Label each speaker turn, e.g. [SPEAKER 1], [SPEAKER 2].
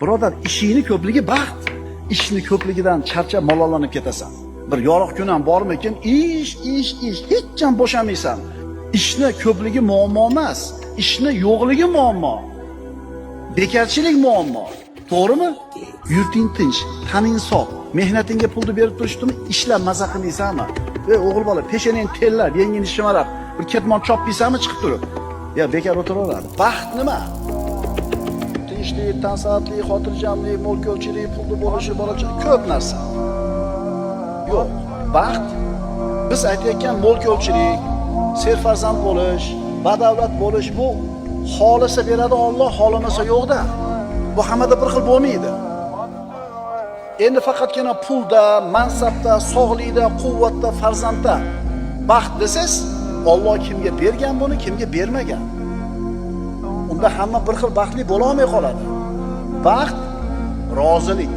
[SPEAKER 1] Birodar, ishingni ko'pligi baxt. Ishni ko'pligidan charchab malollanib ketasan. Bir yorug' kun ham bormikin, ish, hech ham bo'shamaysan. Ishni ko'pligi muammo emas, ishni yo'qligi muammo. Bekarchilik muammo. To'g'rimi? Yurting tinch, taning sog', mehnatingga pulni berib turishdimi, ishlab maza qilmaysanmi? O'g'il bola, peshanang terlab, yengini shimarab, bir ketmon chopmaysanmi chiqib turib? Ya bekar o'tiraveradi. Baxt nima? Tinchlik, tansoqlik, xotirjamlik, mo'l-ko'lchilik, pulni bo'lishi, bolachalik ko'p narsa. Yo'q, baxt biz aytayotgan mo'l-ko'lchilik, serfarzand bo'lish, badavlat bo'lish bu xolisa beradi Alloh, xolamasa yo'qda. Bu hammada bir xil bo'lmaydi. Endi faqatgina pulda, mansabda, sog'likda, quvvatda, farzandda baxt desiz, Alloh kimga bergan buni, kimga bermagan. Unda hamma bir xil baxtli bo'la olmay qoladi. Baxt rozilik.